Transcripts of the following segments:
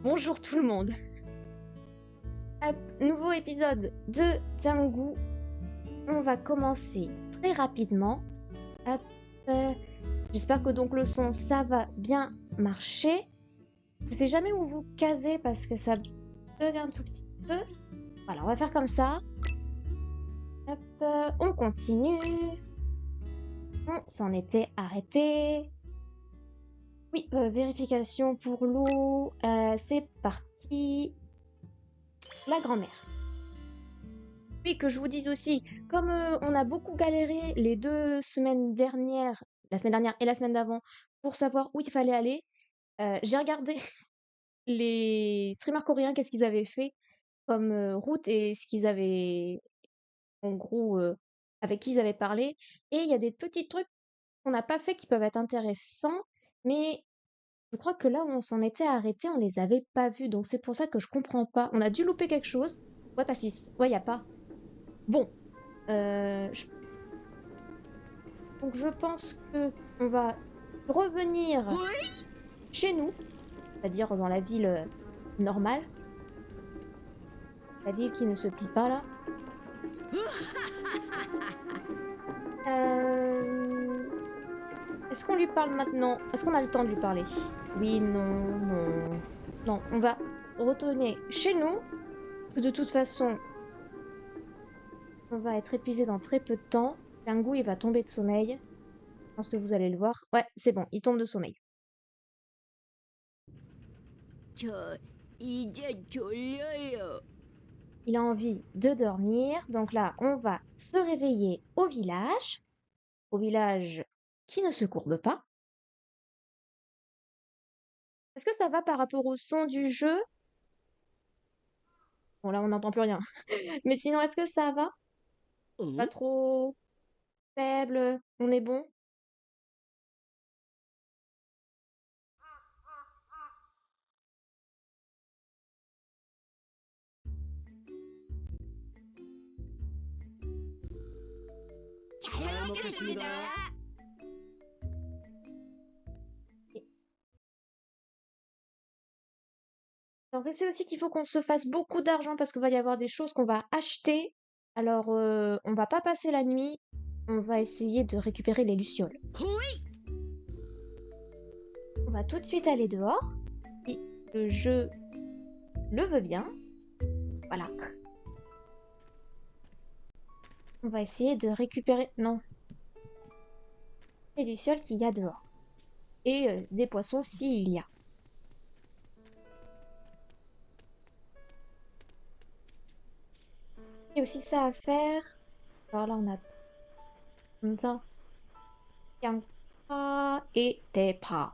Bonjour tout le monde. Hop, nouveau épisode de Django. On va commencer très rapidement. Hop, euh, j'espère que donc le son, ça va bien marcher. Je sais jamais où vous caser parce que ça bug un tout petit peu. Voilà, on va faire comme ça. Hop, on continue. On s'en était arrêté. Oui, vérification pour l'eau. C'est parti. La grand-mère. Oui, que je vous dise aussi, comme on a beaucoup galéré les 2 semaines dernières, la semaine dernière et la semaine d'avant, pour savoir où il fallait aller, j'ai regardé les streamers coréens, qu'est-ce qu'ils avaient fait comme route et ce qu'ils avaient, en gros, avec qui ils avaient parlé. Et il y a des petits trucs qu'on n'a pas fait qui peuvent être intéressants, mais je crois que là où on s'en était arrêté, on les avait pas vus, donc c'est pour ça que je comprends pas. On a dû louper quelque chose. Ouais, pas 6. Ouais, y a pas. Bon, je donc je pense que on va revenir chez nous, c'est-à-dire dans la ville normale, la ville qui ne se plie pas là. Euh, Est-ce qu'on lui parle maintenant? Est-ce qu'on a le temps de lui parler? Oui, non, non. Non, on va retourner chez nous, parce que de toute façon, on va être épuisé dans très peu de temps. Django, il va tomber de sommeil. Je pense que vous allez le voir. Ouais, c'est bon, il tombe de sommeil. 저 이제 졸려요. Il a envie de dormir, donc là, on va se réveiller au village qui ne se courbe pas. Est-ce que ça va par rapport au son du jeu? Bon, là, on n'entend plus rien. Mais sinon, est-ce que ça va? Pas 응? trop faible? On est bon? 잘 먹겠습니다. Ok. Alors, je sais aussi qu'il faut qu'on se fasse beaucoup d'argent parce qu'il va y avoir des choses qu'on va acheter. Alors, on va pas passer la nuit. On va essayer de récupérer les lucioles. 호이! On va tout de suite aller dehors. Si le jeu le veut bien. Voilà. On va essayer de récupérer... Non, les lucioles qu'il y a dehors. Et des poissons s'il y a. Il y a aussi ça à faire. Alors là, on a comme ça. 양파 et 대파.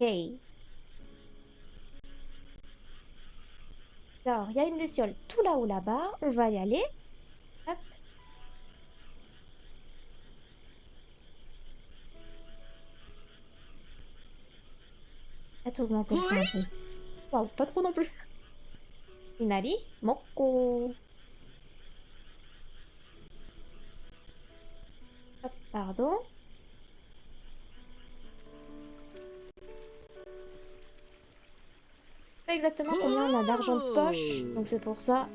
Ok. Alors, il y a une luciole tout là-haut là-bas. On va y aller. Hop. Peut-être augmenter le son un 호이! peu. Waouh, pas trop non plus. Inari, 먹고. Hop, pardon. Pas exactement combien on a d'argent de poche. Donc c'est pour ça,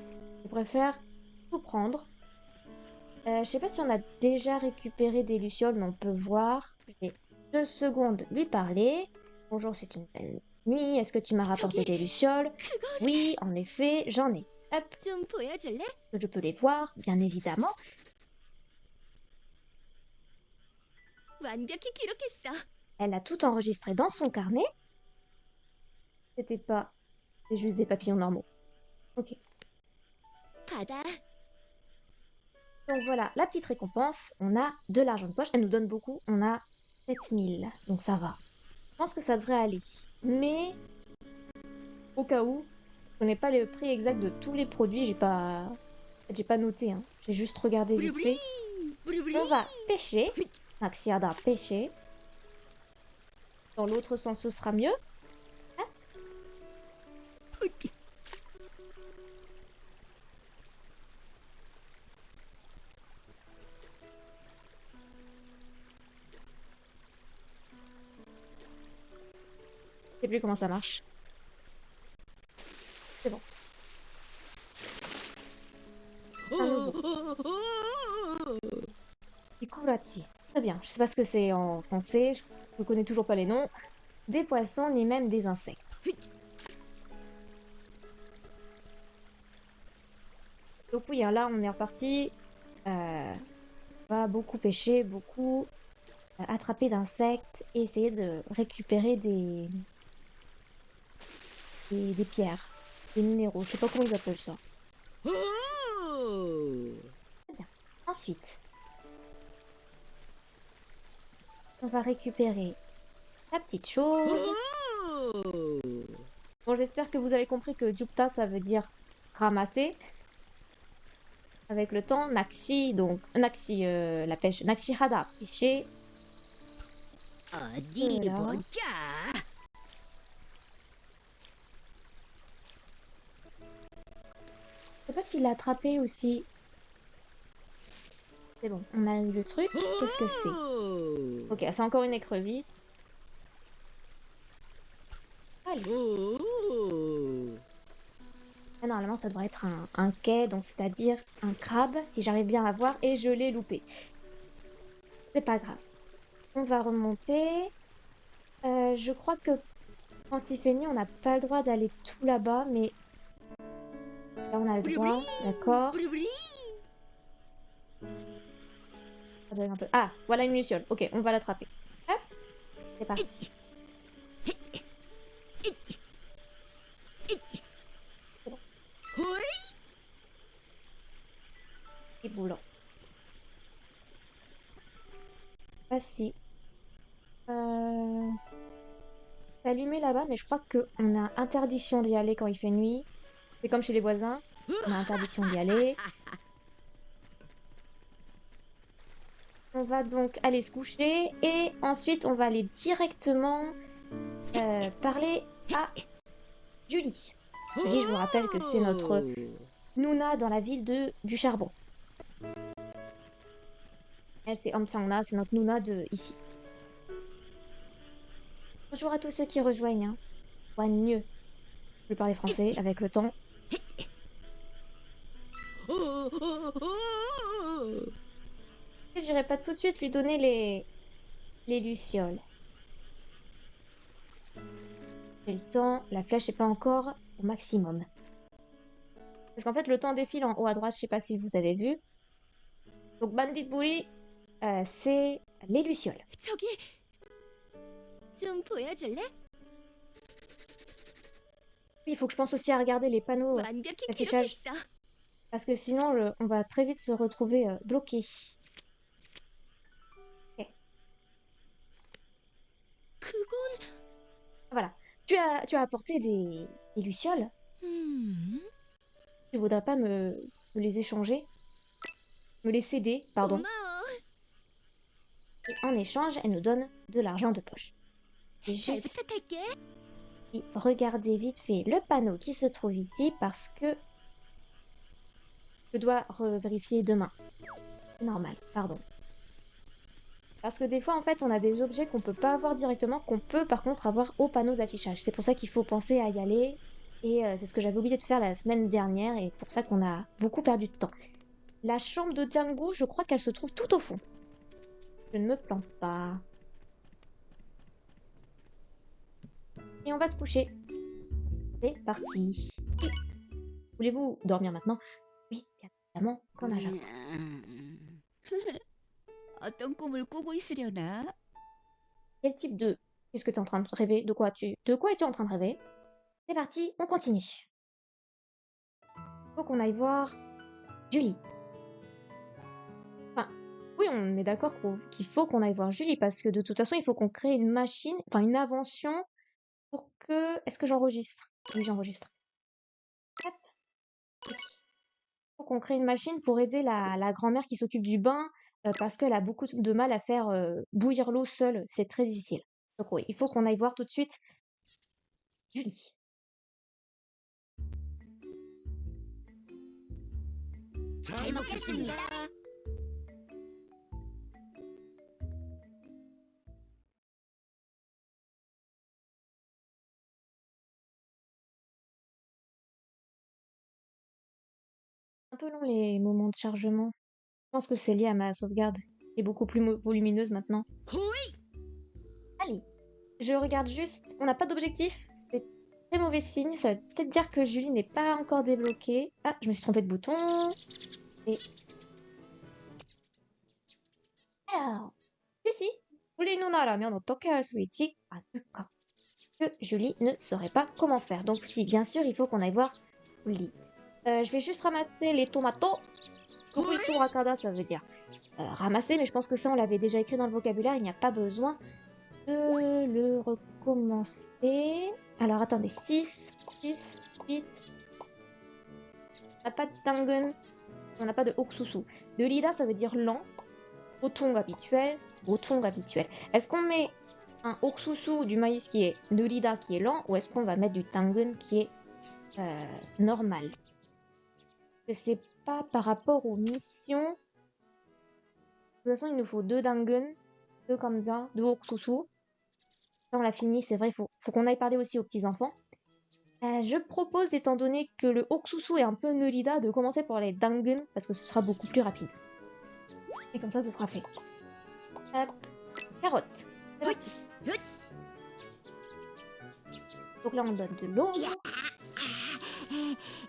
je préfère tout prendre. Je sais pas si on a déjà récupéré des lucioles, mais on peut voir. J'ai 2 secondes lui parler. Bonjour, c'est une belle nuit. Est-ce que tu m'as rapporté 저기 des lucioles? 그거를 Oui, en effet, j'en ai. Hop, 좀 보여줄래? je peux les voir, bien évidemment. 완벽히 기록했어. Elle a tout enregistré dans son carnet. C'était pas... C'est juste des papillons normaux. Ok. 받아. Donc voilà, la petite récompense. On a de l'argent de poche. Elle nous donne beaucoup. On a 7000. Donc ça va. Je pense que ça devrait aller. Mais au cas où, je connais pas le prix exact de tous les produits, j'ai pas noté, hein. J'ai juste regardé vite 부리부리! fait. 부리부리! On va pêcher. Maxiada pêcher. Dans l'autre sens, ce sera mieux. Ah, 푸기. je sais plus comment ça marche. C'est bon. Un nouveau. Piculati. Très bien. Je sais pas ce que c'est en français. Je ne connais toujours pas les noms. Des poissons ni même des insectes. Donc oui, hein, là on est reparti. On va beaucoup pêcher, beaucoup attraper d'insectes et essayer de récupérer des pierres, des minéraux. Je sais pas comment ils appellent ça. Très bien. Ensuite, on va récupérer la petite chose. Bon, j'espère que vous avez compris que Jupta, ça veut dire ramasser. Avec le temps, Nakshi, donc Nakshi, la pêche, Nakshi Hada, pêcher. 어디 Voilà. 보자. Je sais pas s'il l'a attrapé aussi. C'est bon, on a eu le truc. Qu'est-ce que c'est? Ok, c'est encore une écrevisse. Allez. Ah, normalement, ça devrait être un quai, donc c'est-à-dire un crabe, si j'arrive bien à voir, et je l'ai loupé. C'est pas grave. On va remonter. Je crois que quand il fait nuit, on n'a pas le droit d'aller tout là-bas, mais là, on a le droit, d'accord. 부리부리. Ça doit être un peu... Ah, voilà une luciole. Ok, on va l'attraper. Hop, c'est parti. C'est bon, 호이. c'est boulant. Voici. C'est allumé là-bas, mais je crois qu'on a interdiction d'y aller quand il fait nuit. C'est comme chez les voisins. On a interdiction d'y aller. On va donc aller se coucher et ensuite on va aller directement parler à Julie. Julie, je vous rappelle que c'est notre Nuna dans la ville du charbon. Elle, c'est Amtiangna, c'est notre Nuna de ici. Bonjour à tous ceux qui rejoignent. Hein. Mieux. Je vais parler français avec le temps. J'irai pas tout de suite lui donner les lucioles. J'ai le temps, la flèche n'est pas encore au maximum. Parce qu'en fait, le temps défile en haut à droite, je sais pas si vous avez vu. Donc, Bandit Bully, c'est les lucioles. 저기 좀 보여줄래? Il faut que je pense aussi à regarder les panneaux 완벽히 d'affichage. 기록했어. Parce que sinon, on va très vite se retrouver bloqué. Ok, 그건 voilà. Tu as apporté des lucioles. Tu voudrais pas me les échanger? Me les céder, pardon. 고마워. Et en échange, elle nous donne de l'argent de poche. J'ai 잘 juste 부탁할게. regardé vite fait le panneau qui se trouve ici parce que je dois revérifier demain. Normal, pardon. Parce que des fois, en fait, on a des objets qu'on peut pas avoir directement, qu'on peut par contre avoir au panneau d'affichage. C'est pour ça qu'il faut penser à y aller. Et c'est ce que j'avais oublié de faire la semaine dernière et pour ça qu'on a beaucoup perdu de temps. La chambre de Django, je crois qu'elle se trouve tout au fond. Je ne me plante pas. Et on va se coucher. C'est parti. Voulez-vous dormir maintenant? Oui, bien évidemment, qu'on a jamais. 어떤 꿈을 꾸고 있으려나? Quel type de... Qu'est-ce que tu es en train de rêver? De quoi es-tu en train de rêver? C'est parti, on continue. Faut qu'on aille voir Julie. Enfin, oui, on est d'accord qu'il faut qu'on aille voir Julie parce que de toute façon, il faut qu'on crée une machine, enfin une invention pour que... Est-ce que j'enregistre? Oui, j'enregistre. Hop. Oui. Faut qu'on crée une machine pour aider la grand-mère qui s'occupe du bain parce qu'elle a beaucoup de mal à faire bouillir l'eau seule. C'est très difficile. Donc oui, il faut qu'on aille voir tout de suite Julie. 잘 먹겠습니다. Un peu long les moments de chargement. Je pense que c'est lié à ma sauvegarde. Elle est beaucoup plus volumineuse maintenant. Allez, je regarde juste. On n'a pas d'objectif. C'est très mauvais signe. Ça veut peut-être dire que Julie n'est pas encore débloquée. Ah, je me suis trompée de bouton. Et. Alors. Si. 우리누나라면 어떻게 할 수 있지? 않을까? Que Julie ne saurait pas comment faire. Donc, si, bien sûr, il faut qu'on aille voir Julie. Je vais juste ramasser les tomatos. Rakada, ça veut dire ramasser, mais je pense que ça, on l'avait déjà écrit dans le vocabulaire. Il n'y a pas besoin de le recommencer. Alors, attendez. 6, 8. On n'a pas de tangun. On n'a pas de oksusu. De lida, ça veut dire lent. Botung habituel. Est-ce qu'on met un oksusu du maïs qui est de lida qui est lent, ou est-ce qu'on va mettre du tangun qui est normal? Je sais pas par rapport aux missions. De toute façon, il nous faut 2 dangun, 2 comme ça, 2 oksusu. Ça, on l'a fini, c'est vrai, faut qu'on aille parler aussi aux petits-enfants. Je propose, étant donné que le oksusu est un peu nulida, de commencer par les dangun, parce que ce sera beaucoup plus rapide. Et comme ça, ce sera fait. Hop, carotte. C'est parti. Donc là, on donne de l'eau.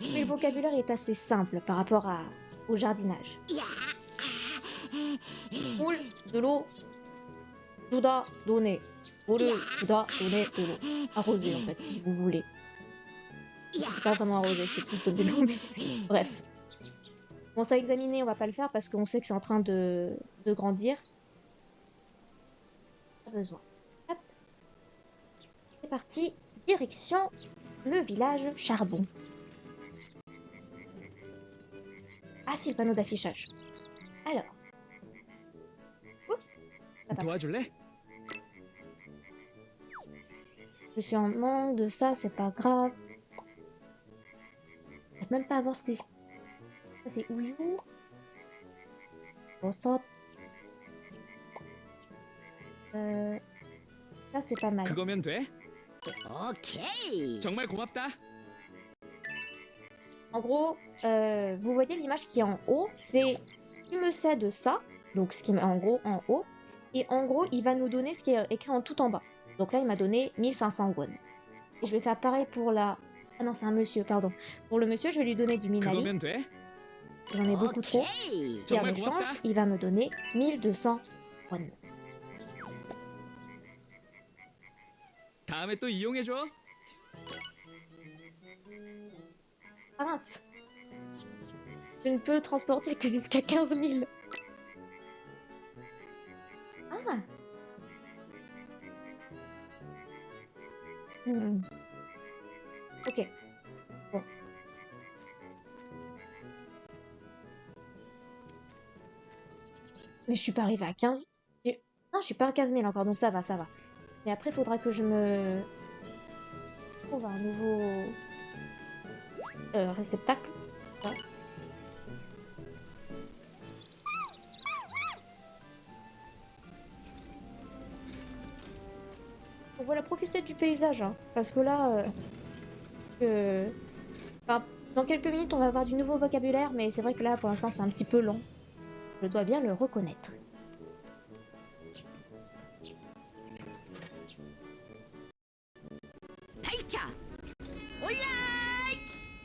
Mais le vocabulaire est assez simple par rapport au jardinage. Poule, de l'eau. Juda, donner. Poule, Juda, donner de l'eau. Arroser en fait, si vous voulez. C'est pas vraiment arroser, c'est plus de l'eau, mais bref. Bon, ça examiner, on va pas le faire parce qu'on sait que c'est en train de grandir. Pas besoin. Hop. C'est parti. Direction le village charbon. Ah, si, le panneau d'affichage. Alors. Oups. 도와줄래? Je suis en manque de ça, c'est pas grave. Je vais même pas voir ce que c'est. Ça, c'est Ouyou. Bon, ça. Ça, c'est pas mal. 그거면 돼? 오케이. 정말 고맙다. En gros, vous voyez l'image qui est en haut, c'est tu me cèdes ça, donc ce qui est en gros en haut, et en gros il va nous donner ce qui est écrit en tout en bas. Donc là il m'a donné 1500 won. Et je vais faire pareil pour la... Ah non c'est un monsieur, pardon. Pour le monsieur je vais lui donner du minali, 그거면 돼? j'en ai beaucoup trop, 오케이. et en échange il va me donner 1200 won. 다음에 또 이용해줘. Ah mince, je ne peux transporter que jusqu'à 15 000. Ah. Ok. Bon. Mais je suis pas arrivée à 15. Non, je suis pas à 15 000 encore, donc ça va. Mais après, il faudra que je me trouve un nouveau réceptacle. Ouais. Donc voilà, profitez du paysage, hein, parce que là, enfin, dans quelques minutes, on va avoir du nouveau vocabulaire, mais c'est vrai que là, pour l'instant, c'est un petit peu lent. Je dois bien le reconnaître. 발차. 올라.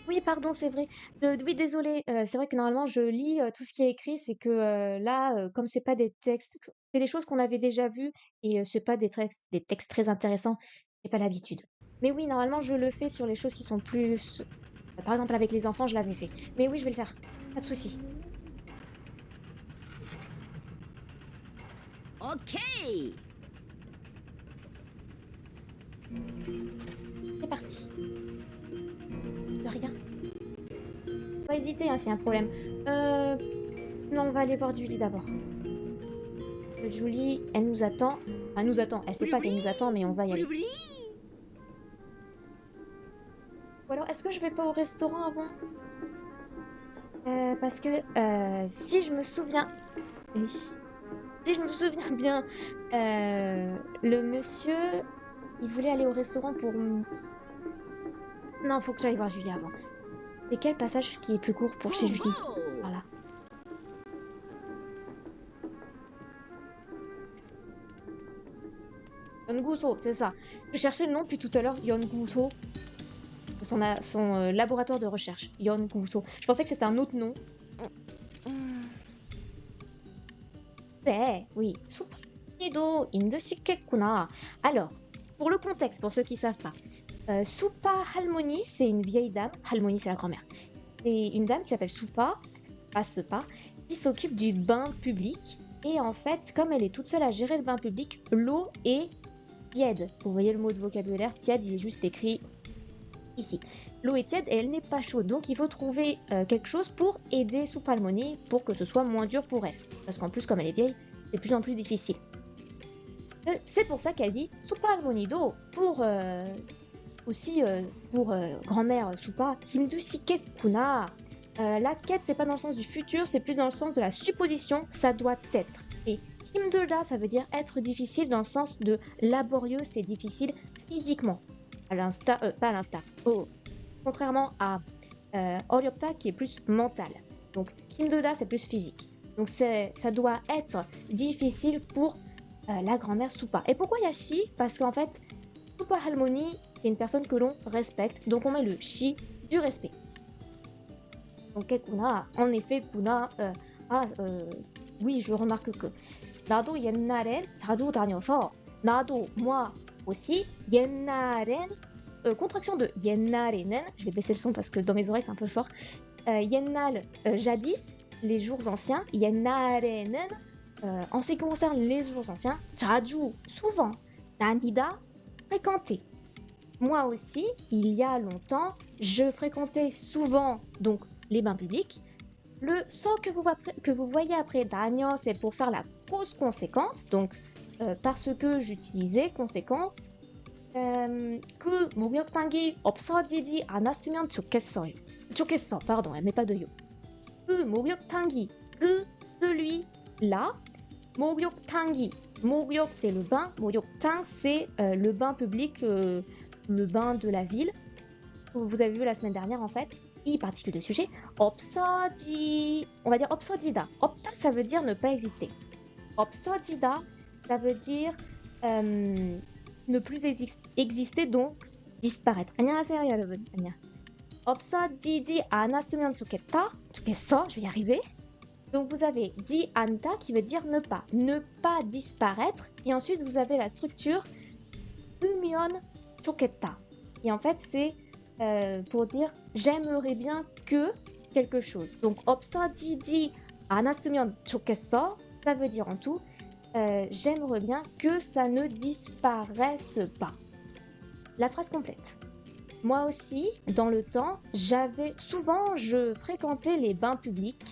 Oui, pardon, c'est vrai. Oui, désolé. C'est vrai que normalement, je lis tout ce qui est écrit. C'est que là, comme c'est pas des textes, c'est des choses qu'on avait déjà vues et c'est pas des textes très intéressants. J'ai pas l'habitude. Mais oui, normalement, je le fais sur les choses qui sont plus. Par exemple, avec les enfants, je l'avais fait. Mais oui, je vais le faire. Pas de souci. 오케이. C'est parti. De rien. Pas hésiter hein, s'il y a un problème. Non, on va aller voir Julie d'abord. Julie, elle nous attend. Enfin, elle nous attend. Elle sait pas qu'elle nous attend, mais on va y aller. 우리. Ou alors, est-ce que je vais pas au restaurant avant? Parce que si je me souviens... Oui. Si je me souviens bien, le monsieur, il voulait aller au restaurant pour... Non, faut que j'aille voir Julie avant. C'est quel passage qui est plus court pour chez Julie? Bravo. Voilà. Yonguso, c'est ça. Je cherchais le nom depuis tout à l'heure, Yonguso. Son laboratoire de recherche, Yonguso. Je pensais que c'était un autre nom. Oui. Supa니도 힘드시겠구나. Alors, pour le contexte, pour ceux qui savent pas, Supa Halmoni, c'est une vieille dame. Halmoni, c'est la grand-mère. C'est une dame qui s'appelle Supa, pas Sepa, qui s'occupe du bain public. Et en fait, comme elle est toute seule à gérer le bain public, l'eau est tiède. Vous voyez le mot de vocabulaire, tiède, il est juste écrit ici. L'eau est tiède et elle n'est pas chaude. Donc il faut trouver quelque chose pour aider Supa Halmoni pour que ce soit moins dur pour elle. Parce qu'en plus, comme elle est vieille, c'est de plus en plus difficile. C'est pour ça qu'elle dit Supa Halmoni do pour aussi pour grand-mère Supa 힘드시겠구나. La quête, c'est pas dans le sens du futur, c'est plus dans le sens de la supposition, ça doit être. Et 힘들다, ça veut dire être difficile dans le sens de laborieux, c'est difficile physiquement. Pas à l'instar. Contrairement à 어렵다 qui est plus mental. Donc 힘들다, c'est plus physique. Donc ça doit être difficile pour la grand-mère Supa. Et pourquoi il y a shi? Parce qu'en fait, Supa Halmoni, c'est une personne que l'on respecte, donc on met le shi du respect. Donc kuna, en effet, kuna, oui, je remarque que 나도 옛날엔 자주 다녀서 나도 moi aussi 옛날엔 contraction de 옛날에는, je vais baisser le son parce que dans mes oreilles c'est un peu fort. 옛날 jadis, les jours anciens. 옛날에는 en ce qui concerne les jours anciens, 자주 souvent, 다니다 fréquenter. Moi aussi, il y a longtemps, je fréquentais souvent donc les bains publics. Le so que vous voyez après 다녀, c'est pour faire la cause-conséquence, donc parce que j'utilisais conséquence. 그 목욕탕이 없어지지 않았으면 좋겠어, pardon, elle met pas de yo. 그 목욕탕이, celui-là. 목욕탕이, 목욕 c'est le bain, 목욕탕 c'est le bain public, le bain de la ville. Vous avez vu la semaine dernière en fait. I particule de sujet. 없어지, on va dire 없어지다. 없다 ça veut dire ne pas exister. 없어지다 ça veut dire ne plus exister, donc disparaître. 안녕하세요 여러분. 안녕. 없어지지 않았으면 좋겠어, je vais y arriver. Donc vous avez di anta qui veut dire ne pas disparaître. Et ensuite vous avez la structure 으면 좋겠다. Et en fait c'est pour dire j'aimerais bien que quelque chose. Donc 없어지지 않았으면 좋겠어, ça veut dire en tout j'aimerais bien que ça ne disparaisse pas. La phrase complète. Moi aussi, dans le temps, je fréquentais les bains publics.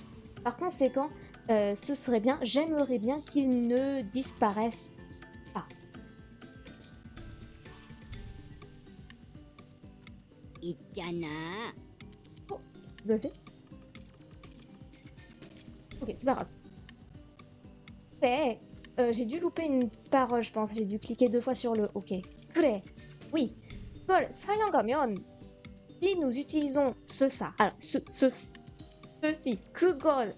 Par conséquent, ce serait bien, j'aimerais bien qu'ils ne disparaissent pas. 있잖아. Explosé. Ok, c'est pas grave. C'est... j'ai dû louper une parole, je pense. J'ai dû cliquer 2 fois sur le OK. 그래. Oui. 그걸 사용하면 si nous utilisons ça. Alors, ceci. 그것을,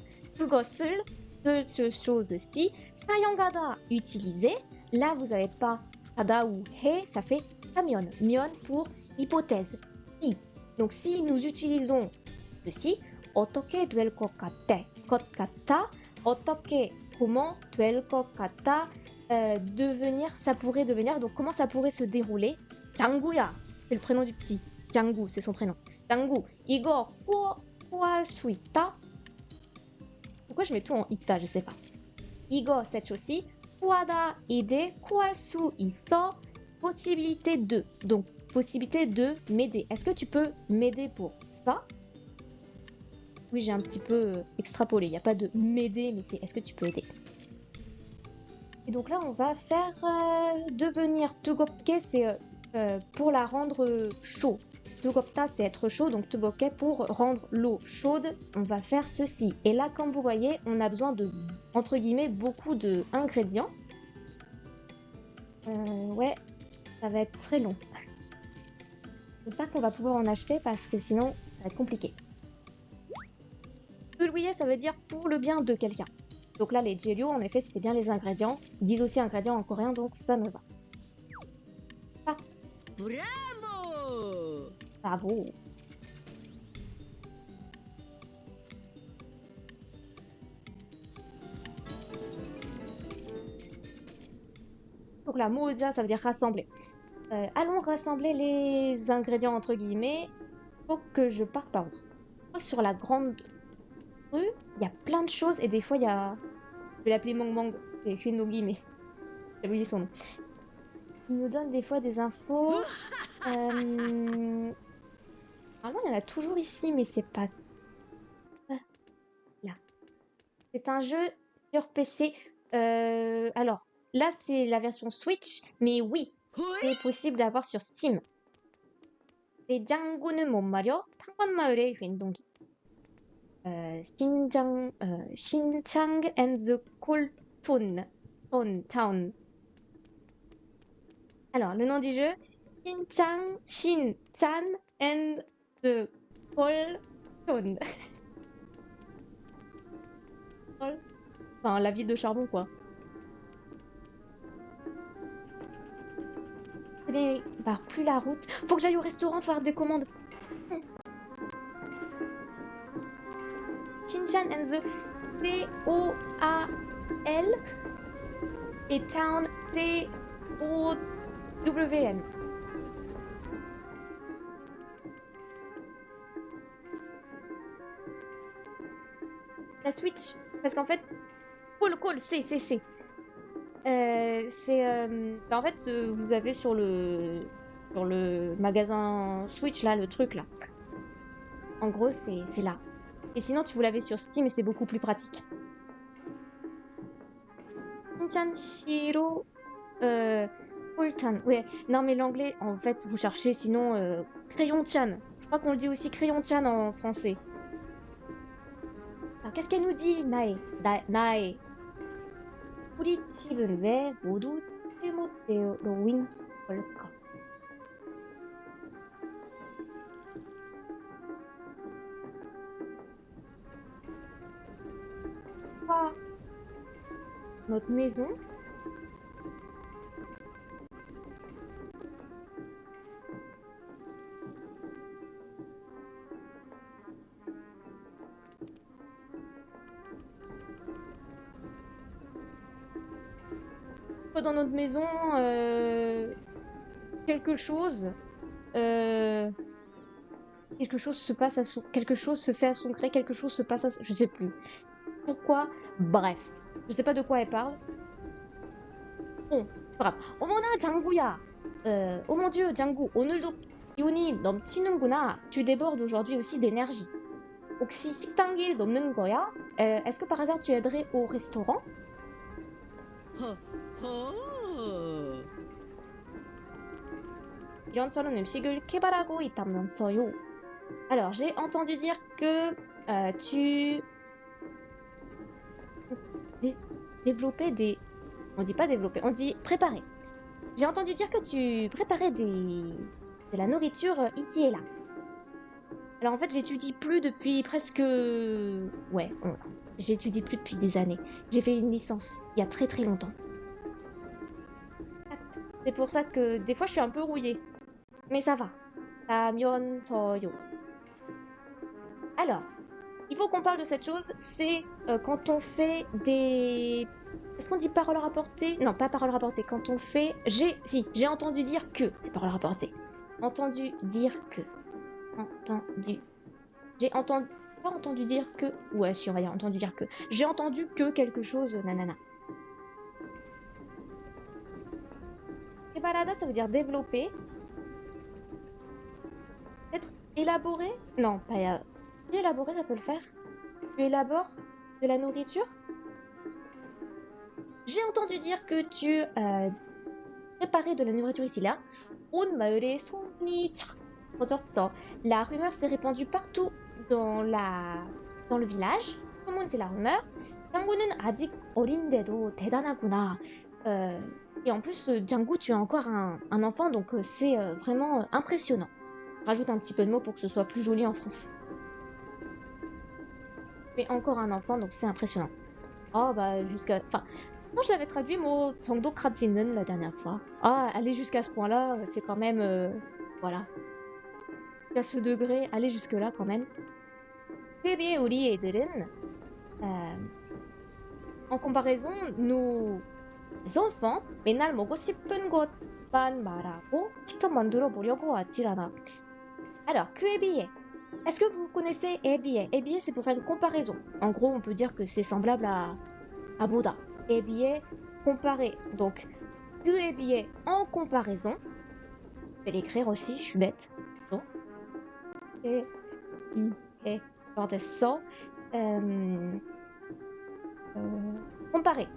ce chose-ci. 사용하다, utiliser. Là, vous n'avez pas 하다 ou 해, ça fait 하면. 면 pour hypothèse. Si. Donc, si nous utilisons ceci, 어떻게 될 것 같아. 어떻게, comment, 될 것 같아, devenir, ça pourrait devenir. Donc, comment ça pourrait se dérouler. 장구야, c'est le prénom du petit. 장구, c'est son prénom. 장구, 이거 구할 수 있다. Pourquoi je mets tout en 있다, je sais pas. 이거, cette chose-ci. 구하다, aider. 구할 수 있어, possibilité de. Donc, possibilité de m'aider. Est-ce que tu peux m'aider pour ça? Oui, j'ai un petit peu extrapolé. Il n'y a pas de m'aider, mais c'est est-ce que tu peux aider? Et donc là, on va faire devenir 뜨겁게, c'est pour la rendre chaud. 뜨겁다, c'est être chaud, donc 뜨겁게 pour rendre l'eau chaude. On va faire ceci. Et là, comme vous voyez, on a besoin de, entre guillemets, beaucoup d'ingrédients. Ouais, ça va être très long. J'espère qu'on va pouvoir en acheter parce que sinon, ça va être compliqué. 위해, ça veut dire pour le bien de quelqu'un. Donc là, les 재료, en effet, c'était bien les ingrédients. Ils disent aussi ingrédients en coréen, donc ça me va. 브라보! Bravo. Donc là, moja, ça veut dire rassembler. Allons rassembler les ingrédients entre guillemets. Faut que je parte par où? Je crois que sur la grande rue, il y a plein de choses et des fois il y a. Je vais l'appeler Mang Mang, c'est Hyunogi, mais j'ai oublié son nom. Il nous donne des fois des infos. Normalement, il y en a toujours ici, mais c'est pas là. C'est un jeu sur PC. Alors, là, c'est la version Switch, mais oui, c'est possible d'avoir sur Steam. C'est 짱구는 못 말여 탕관마을의 윈동기. 신창 and 콜톤 town. Alors, le nom du jeu, Shinchan and the Colton. Enfin, la ville de charbon, quoi. Il barre plus la route. Faut que j'aille au restaurant faire des commandes. Shinchan and the C-O-A-L et Town T-O-W-N. La Switch, parce qu'en fait, cool, c'est. En fait, vous avez sur le magasin Switch là, le truc là. En gros, c'est là. Et sinon, tu vous l'avez sur Steam et c'est beaucoup plus pratique. Shinchanshiro Colton. Ouais, non mais l'anglais, en fait, vous cherchez sinon Crayon-chan. Je crois qu'on le dit aussi Crayon-chan en français. Alors, qu'est-ce qu'elle nous dit, Nae? Nae. 우리 집은 왜 모두 테모테로인 걸까? Pourquoi notre maison dans notre maison quelque chose se passe à son quelque chose se fait à son gré, quelque chose se passe à je sais plus pourquoi, bref, je sais pas de quoi elle parle. Bon, c'est pas grave. 어머나 장구야. Oh mon dieu, 장구, 오늘도 기운이 넘치는구나. Tu débordes aujourd'hui aussi d'énergie. 혹시 식당길 넘는 거야? Est-ce que par hasard tu aiderais au restaurant? 호호! 이런저런 음식을 개발하고 있다면서요. Alors, j'ai entendu dire que tu développais des... On dit pas développer, on dit préparer. J'ai entendu dire que tu préparais de la nourriture ici et là. Alors en fait, j'étudie plus depuis presque... Ouais, j'étudie plus depuis des années. J'ai fait une licence il y a très très longtemps. C'est pour ça que des fois je suis un peu rouillée. Mais ça va. 다면서요. Alors, il faut qu'on parle de cette chose, c'est quand on fait des... Est-ce qu'on dit paroles rapportées? Non, pas paroles rapportées. Quand on fait... j'ai entendu dire que... C'est paroles rapportées. Entendu dire que... J'ai entendu... Pas entendu dire que... Ouais, si, on va dire entendu dire que. J'ai entendu que quelque chose, nanana. Kebarada, ça veut dire développer. Peut-être élaborer? Non, pas... Élaborer, ça peut le faire. Tu élabores de la nourriture? J'ai entendu dire que tu préparais de la nourriture ici là. 온 마을에 손이 착 퍼졌어. La rumeur s'est répandue partout dans le village. 소문, c'est la rumeur. 장구는 아직 어린데도 대단하구나. Et en plus, Django, tu es encore un enfant, donc c'est vraiment impressionnant. Rajoute un petit peu de mots pour que ce soit plus joli en français. mais encore un enfant, donc c'est impressionnant. Oh, bah, jusqu'à. Enfin, moi, je l'avais traduit, mot 정도까지는 la dernière fois. Ah, aller jusqu'à ce point-là, c'est quand même. Voilà. À ce degré, aller jusque-là quand même. 그에 비해 우리 애들은, euh, en comparaison, nos enfants, 맨날 먹고 싶은 것만 말하고 직접 만들어 보려고 하질 않아. Alors, 그에 비해. Est-ce que vous connaissez ébié? Ébié, c'est pour faire une comparaison. En gros, on peut dire que c'est semblable à Bouddha. Ébié, comparé. Donc, que ébié en comparaison. Je vais l'écrire aussi, je suis bête. Et, et, ça. Comparer.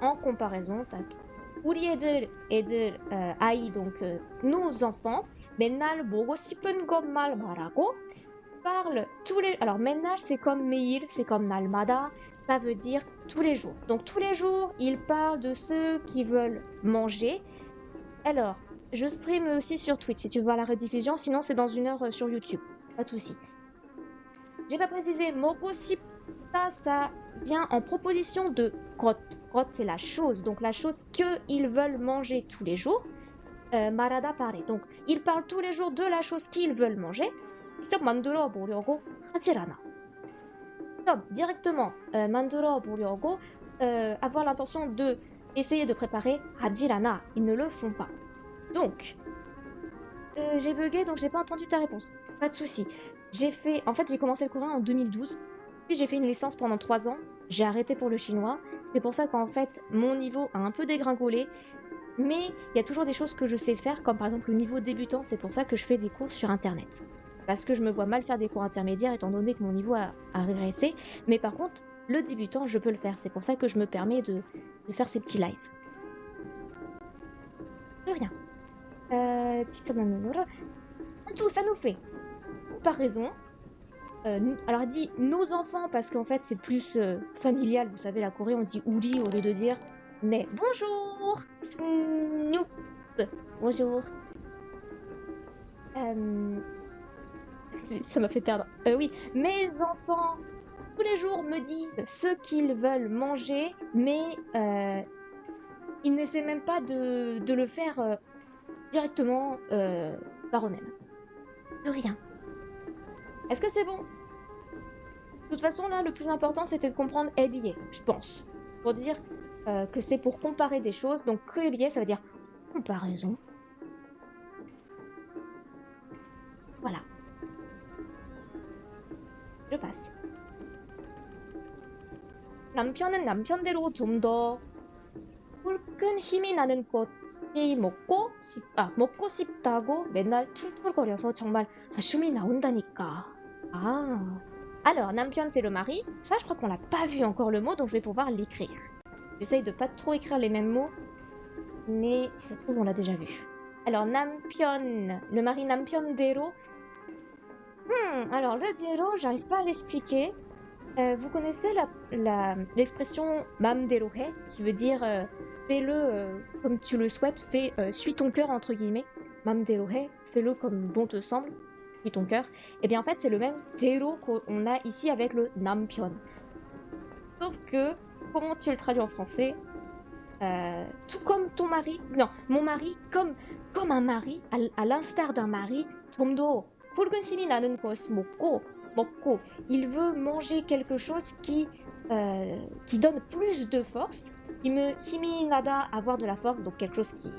En comparaison, tac. 우리 애들, 아이, donc nos enfants, 맨날 먹고 싶은 것만 말하고 parle tous les. Alors, 맨날, c'est comme 매일, c'est comme 날마다, ça veut dire tous les jours. Donc, tous les jours, ils parlent de ceux qui veulent manger. Alors, je stream aussi sur Twitch si tu veux voir la rediffusion, sinon c'est dans 1 heure sur YouTube. Pas de soucis. J'ai pas précisé, 먹고 싶다, ça vient en proposition de 것. 것, c'est la chose, donc la chose qu'ils veulent manger tous les jours. 말하다, parler. Donc, ils parlent tous les jours de la chose qu'ils veulent manger. 직접 만들어 보려고 하질 않아. Stop, directement, 만들어 보려고, avoir l'intention de essayer de préparer 하질 않아. Ils ne le font pas. Donc, j'ai bugué, donc j'ai pas entendu ta réponse. Pas de souci. En fait, j'ai commencé le coréen en 2012. Puis j'ai fait une licence pendant 3 ans. J'ai arrêté pour le chinois. C'est pour ça qu'en fait, mon niveau a un peu dégringolé. Mais il y a toujours des choses que je sais faire, comme par exemple le niveau débutant. C'est pour ça que je fais des cours sur Internet. Parce que je me vois mal faire des cours intermédiaires, étant donné que mon niveau a régressé. Mais par contre, le débutant, je peux le faire. C'est pour ça que je me permets de faire ces petits lives. De rien. En tout, ça nous fait comparaison. Alors, elle dit nos enfants parce qu'en fait, c'est plus familial. Vous savez, la Corée, on dit Uri au lieu de dire né. Bonjour Snoop. Bonjour. Ça m'a fait perdre. Oui, mes enfants, tous les jours, me disent ce qu'ils veulent manger, mais ils n'essaient même pas de le faire directement par eux-mêmes. De rien. Est-ce que c'est bon? De toute façon, là, le plus important, c'était de comprendre ébié, je pense. Pour dire que c'est pour comparer des choses. Donc, ébié, ça veut dire comparaison. Voilà. Je passe. 남편은 남편대로 좀 더 큰 힘이 나는 것이 먹고 싶다고 맨날 툴툴거려서 정말 숨이 나온다니까. Ah. Alors, 남편, c'est le mari. Ça, je crois qu'on l'a pas vu encore le mot, donc je vais pouvoir l'écrire. J'essaye de pas trop écrire les mêmes mots, mais si ça se trouve, on l'a déjà vu. Alors, 남편, le mari 남편대로. Alors, le 대로, j'arrive pas à l'expliquer. Vous connaissez l'expression 맘대로 해, qui veut dire fais-le comme tu le souhaites, suis ton cœur entre guillemets. 맘대로 해, fais-le comme bon te semble, suis ton cœur. Et bien en fait c'est le même 대로 qu'on a ici avec le 남편. Sauf que comment tu le traduis en français? Tout comme ton mari, non, mon mari comme un mari, à l'instar d'un mari, 좀 더 붉은 힘이 나는 것 먹고. Il veut manger quelque chose qui donne plus de force. 힘이 나다, avoir de la force, donc quelque chose qui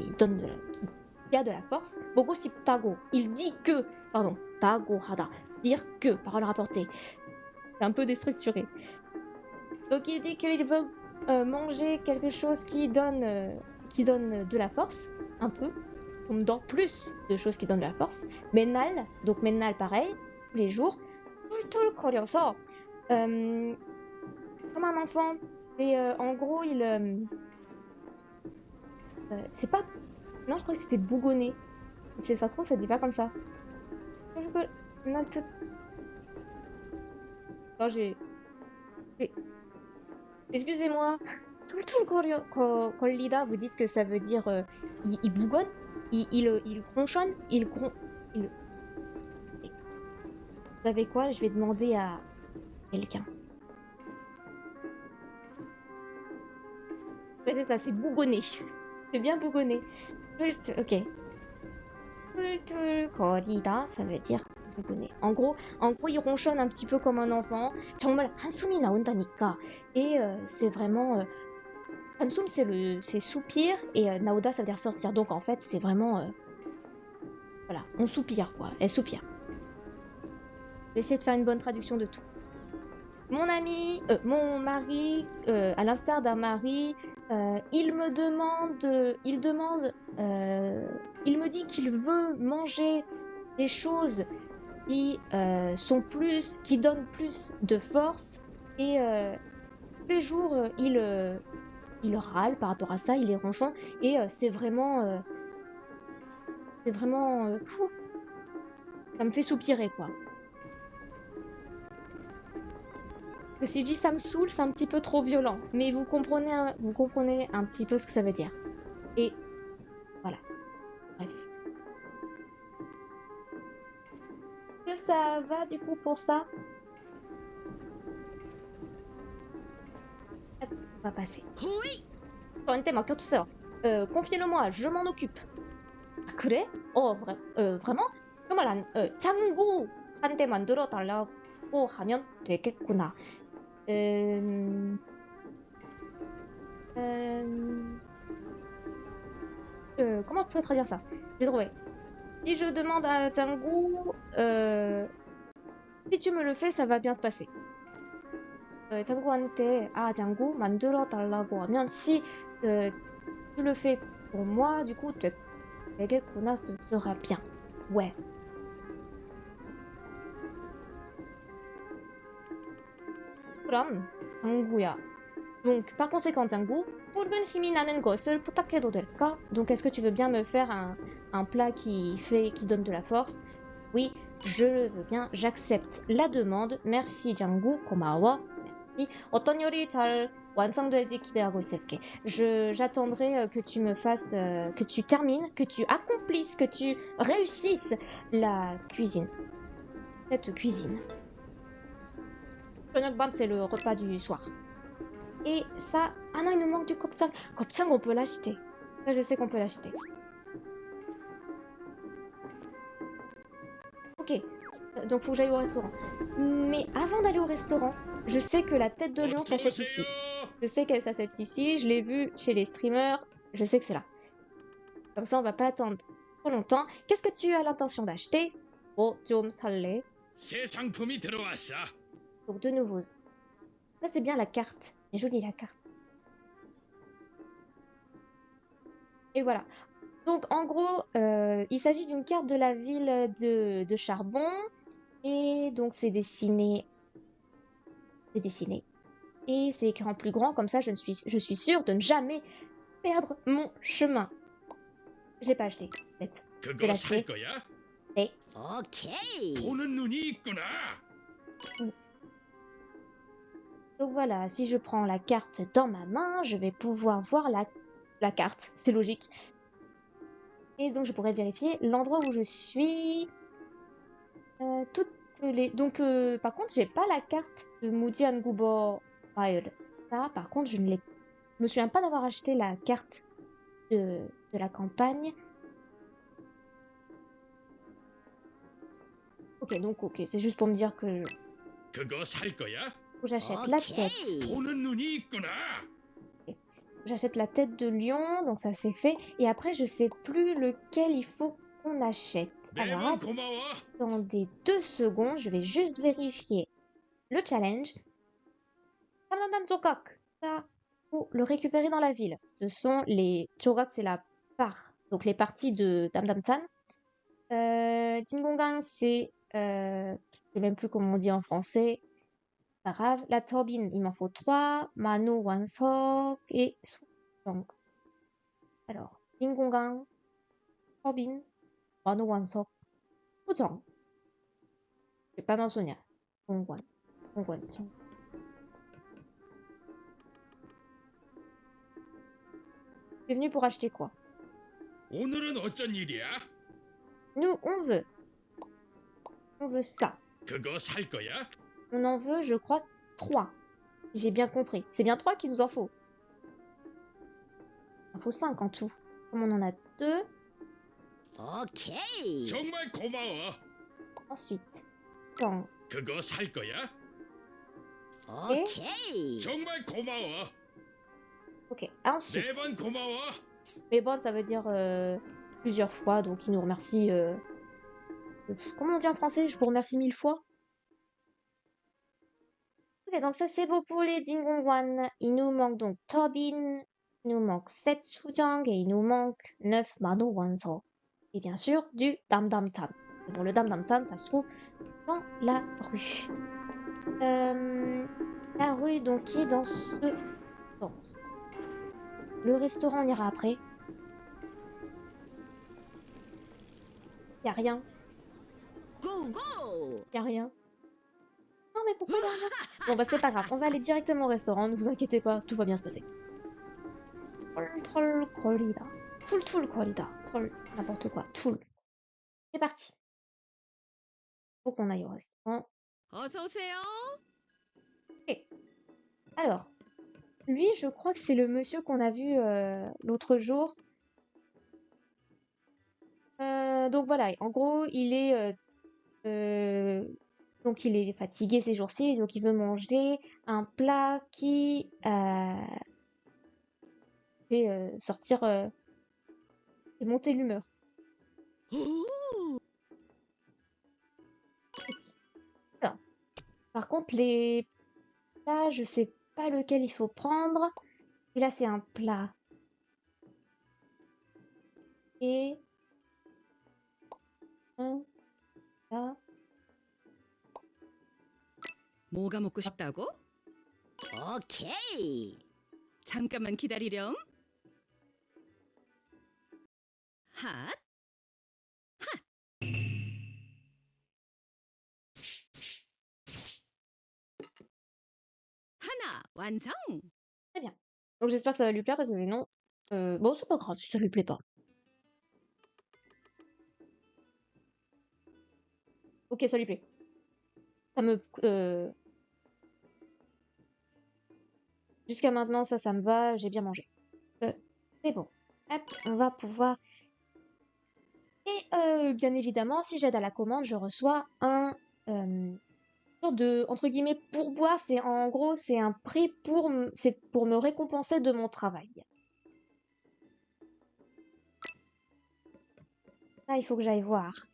a de la force. 먹고 싶다고, il dit que, pardon, 다고 하다, dire que, parole rapportée. C'est un peu déstructuré. Donc il dit qu'il veut manger quelque chose qui donne de la force, un peu, comme dans plus de choses qui donnent de la force. 맨날, donc 맨날 pareil, tous les jours. 툴툴거려서 comme un enfant, c'est en gros c'est pas, non, je crois que c'était bougonner. Ça se trouve, ça dit pas comme ça. Non, excusez-moi. 툴툴거리다, vous dites que ça veut dire il bougonne, il ronchonne, Vous savez quoi? Je vais demander à quelqu'un. Ouais, c'est ça, c'est bougonné. C'est bien bougonné. Ok. 툴툴거리다, ça veut dire bougonner. En gros, il ronchonne un petit peu comme un enfant. 정말 한숨이 나온다니까. Et c'est vraiment 한숨, c'est soupir et 나오다, ça veut dire sortir. Donc en fait, c'est vraiment voilà, on soupire quoi. Elle soupire. Je vais essayer de faire une bonne traduction de tout. Mon ami, mon mari, à l'instar d'un mari, il me dit qu'il veut manger des choses qui qui donnent plus de force et tous les jours il râle par rapport à ça, il est ronchon et c'est vraiment fou. Ça me fait soupirer quoi. Si je dis ça me saoule, c'est un petit peu trop violent, mais vous comprenez un petit peu ce que ça veut dire. Et voilà. Bref. Est-ce que ça va du coup pour ça? Hop, on va passer. 호이! 저한테 맡겨주세요. Confiez-le-moi, je m'en occupe. 아, 그래? vraiment? 정말 장구한테 만들어 달라고 하면 되겠구나. Comment je pourrais traduire ça? J'ai trouvé. Si je demande à Django, si tu me le fais, ça va bien te passer. Django한테 Django 만들어 달라고 하면 si tu le fais pour moi, du coup, 되겠구나, ce sera bien. Ouais. 그럼 장구야. Donc, par conséquent, Django, 붉은 힘이 나는 것을 부탁해도 될까? Donc, est-ce que tu veux bien me faire un plat qui donne de la force? Oui, je le veux bien, j'accepte la demande. Merci, Django, 고마워. Merci. 어떤 요리 잘 완성될지 기대하고 있을게. J'attendrai que tu me fasses, que tu termines, que tu accomplisses, que tu réussisses la cuisine. Cette cuisine. 저녁밥, c'est le repas du soir. Et ça... Ah non, il nous manque du 곱창. 곱창, on peut l'acheter. Ça, je sais qu'on peut l'acheter. Ok. Donc, faut que j'aille au restaurant. Mais avant d'aller au restaurant, je sais que la tête de lion s'achète ici. Je sais qu'elle s'achète ici. Je l'ai vue chez les streamers. Je sais que c'est là. Comme ça, on va pas attendre trop longtemps. Qu'est-ce que tu as l'intention d'acheter? Oh, 좀 살래. 새 상품이 들어왔어. Donc, de nouveau. Ça, c'est bien la carte. Elle est jolie, la carte. Et voilà. Donc, en gros, il s'agit d'une carte de la ville de Charbon. Et donc, c'est dessiné. C'est dessiné. Et c'est écrit en plus grand. Comme ça, je suis sûre de ne jamais perdre mon chemin. Je l'ai pas acheté, en fait. Je vais 그거 l'acheter. 살 거야? 네. 오케이. 보는 눈이 있구나. Donc voilà, si je prends la carte dans ma main, je vais pouvoir voir la carte. C'est logique. Et donc, je pourrais vérifier l'endroit où je suis. Toutes les... Donc, par contre, j'ai pas la carte de Mudian Gubo Wild. Ça, par contre, je me souviens pas d'avoir acheté la carte de la campagne. Ok, donc, ok. C'est juste pour me dire que 그거 살 거야? j'achète la tête. 보는 눈이 있구나. J'achète la tête de lion, donc ça c'est fait. Et après, je sais plus lequel il faut qu'on achète. Alors, 매번 고마워. attendez 2 secondes, je vais juste vérifier le challenge. Tamdam Jogak, ça, faut le récupérer dans la ville. Ce sont les... Jogak, c'est la part, donc les parties de Damdam-san. Jingongang, c'est... je sais même plus comment on dit en français. Pas grave. La turbine, il m'en faut 3. Mano, Wansok et Soukjang. Alors, Jingongang, turbine, Mano, Wansok, Soukjang. Je vais pas m'en souvenir. Dongguan. Tu es venu pour acheter quoi? 오늘은 어쩐 일이야? Nous, on veut ça. 그거 살 거야? On en veut, je crois, 3. J'ai bien compris. C'est bien 3 qu'il nous en faut. Il en faut 5 en tout. Comme on en a 2. 오케이. 정말 고마워. Ensuite, quand... 그거 살 거야? 오케이. 정말 고마워. Ok, ensuite. 4번 고마워. Mais bon, ça veut dire plusieurs fois, donc il nous remercie... Comment on dit en français? Je vous remercie 1000 fois. Ok, donc ça c'est beau pour les Dingongwan. Il nous manque donc Tobin, il nous manque 7 Sujang et il nous manque 9 Mano Wanso. Et bien sûr, du Dam Dam Tam. Mais bon, le Dam Dam Tam, ça se trouve dans la rue. La rue, donc, qui est dans ce sens. Le restaurant, on ira après. Y a rien. 고고. Y a rien. Non, mais pourquoi y a rien? Bon, bah, c'est pas grave. On va aller directement au restaurant. Ne vous inquiétez pas. Tout va bien se passer. Troll, corrida. Toul, corrida. Troll, n'importe quoi. Toul. C'est parti. Faut qu'on aille au restaurant. 어서 오세요. Alors, lui, je crois que c'est le monsieur qu'on a vu l'autre jour. Donc voilà, en gros, donc il est fatigué ces jours-ci, donc il veut manger un plat qui fait sortir, fait monter l'humeur. Alors, par contre, les plats, je sais pas lequel il faut prendre. Et là, c'est un plat. Et un plat. 뭐가 먹고 싶다고? 오케이. 잠깐만 기다리렴. 핫. 하나 완성. Très bien. Donc j'espère que ça va lui plaire parce que sinon, bon, c'est pas grave si ça lui plaît pas. Ok, ça lui plaît. Ça me... Jusqu'à maintenant, ça me va, j'ai bien mangé. C'est bon. Hop, on va pouvoir... Et bien évidemment, si j'aide à la commande, je reçois un... sorte de, entre guillemets, pourboire. C'est en gros, c'est un prix c'est pour me récompenser de mon travail. Ça, il faut que j'aille voir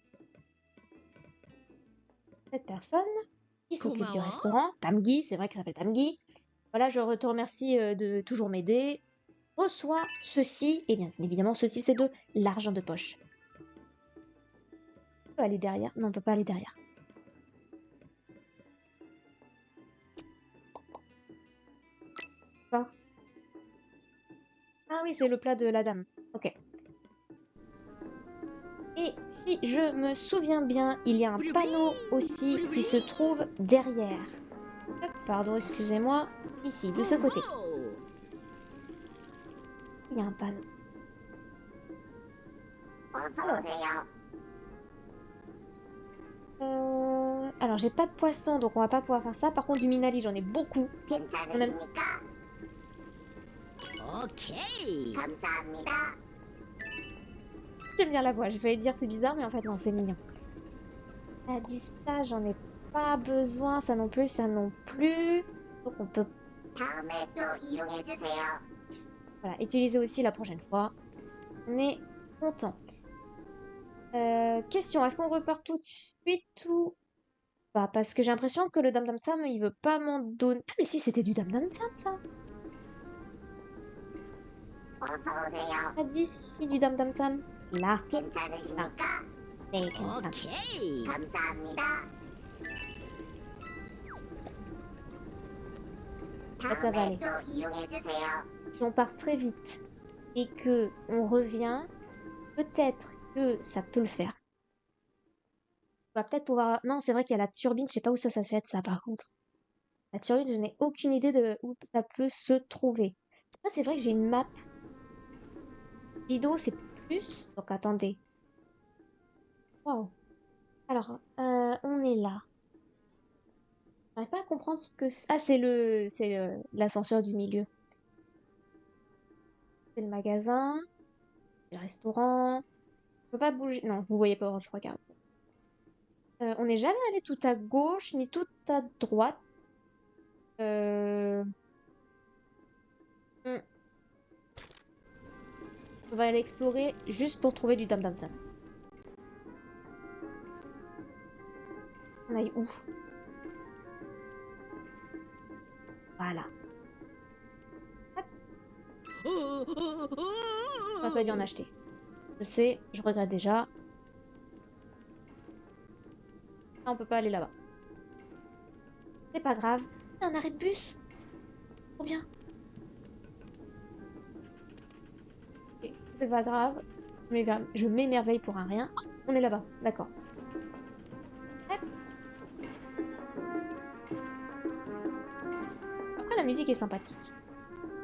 cette personne qui s'occupe du Gomawa. restaurant. Tamgi, c'est vrai que ça s'appelle Tamgi. Voilà, je te remercie de toujours m'aider. Reçois ceci, et bien évidemment, ceci c'est de l'argent de poche. On peut aller derrière? Non, on peut pas aller derrière. Ça. Ah oui, c'est le plat de la dame. Ok. Et si je me souviens bien, il y a un panneau aussi qui se trouve derrière. Hop, pardon, excusez-moi. Ici, de ce côté. 고고. Il y a un panneau. Alors, j'ai pas de poisson, donc on va pas pouvoir faire ça. Par contre, du minali, j'en ai beaucoup. On aime... 오케이. J'aime bien la voix. Je vais dire c'est bizarre, mais en fait, non, c'est mignon. Elle a dit ça, j'en ai pas besoin. Ça non plus, ça non plus. Donc, on peut voilà, utiliser aussi la prochaine fois. On est content. Question, est-ce qu'on repart tout de suite ou pas? Parce que j'ai l'impression que le Dam Dam Tam, il veut pas m'en donner. Ah, mais si, c'était du Dam Dam Tam, ça. T'as dit si, du Dam Dam Tam. Là. 네, 괜찮아. 오케이. Là, ça va aller. Si on part très vite et que on revient, peut-être que ça peut le faire. On va peut-être pouvoir... Non, c'est vrai qu'il y a la turbine, je sais pas où ça s'achète ça par contre. La turbine, je n'ai aucune idée de où ça peut se trouver. Ah, c'est vrai que j'ai une map. Jido, c'est plus. Donc attendez. Waouh. Alors, on est là. J'arrive pas à comprendre ce que c'est. Ah, c'est l'ascenseur du milieu. C'est le magasin, le restaurant. Je peux pas bouger. Non, vous voyez pas, je regarde. On n'est jamais allé tout à gauche ni tout à droite. Euh... hmm, On va aller explorer juste pour trouver du dam dam dam. On aille où? Voilà. On pas dû en acheter. Je sais, je regrette déjà. Ah, on peut pas aller là-bas. C'est pas grave. C'est un arrêt de bus. Trop bien. Ok, c'est pas grave. Je m'émerveille pour un rien. Oh, on est là-bas. D'accord. Hop. Après, la musique est sympathique.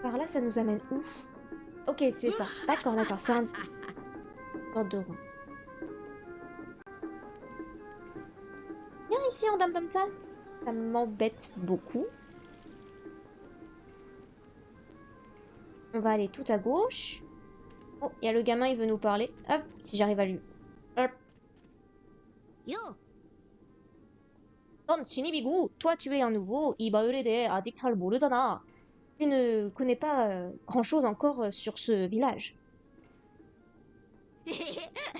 Par là, ça nous amène où? Ok, c'est ça. D'accord, d'accord. C'est un sorte de rond. Viens ici en Dam Dam Tam. Ça m'embête beaucoup. On va aller tout à gauche. Oh, il y a le gamin, il veut nous parler. Hop, si j'arrive à lui. Hop. Yo. 넌 진입이고, toi tu es un nouveau. 이 마을에 대해 아직 잘 모르잖아. Tu ne connais pas grand-chose encore sur ce village.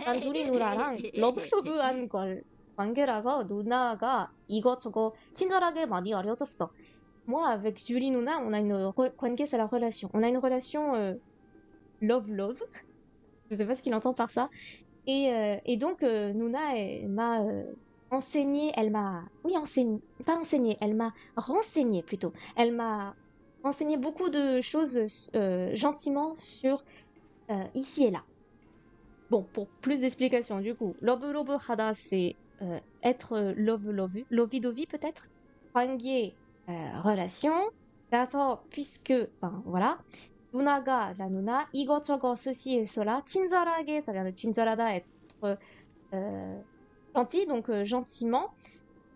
난 둘이 누나랑 러브러브한 관계라서 누나가 이것저것 친절하게 많이 알려줬어. Moi, avec Julie Nuna, on a une 관계, c'est la relation. On a une relation love-love. Je sais pas ce qu'il entend par ça. Et donc, Nuna, elle m'a enseigné, elle m'a... Oui, enseigné, pas enseigné, elle m'a renseigné plutôt. Elle m'a enseigné beaucoup de choses gentiment sur ici et là. Bon, pour plus d'explications, du coup, love hada, c'est être lovey-dovey peut-être. 관계, relation. 그래서 puisque, enfin voilà. 누나가, la nuna, 이것저것 ceci et cela. 친절하게, ça vient de 친절하다, être gentil, donc gentiment.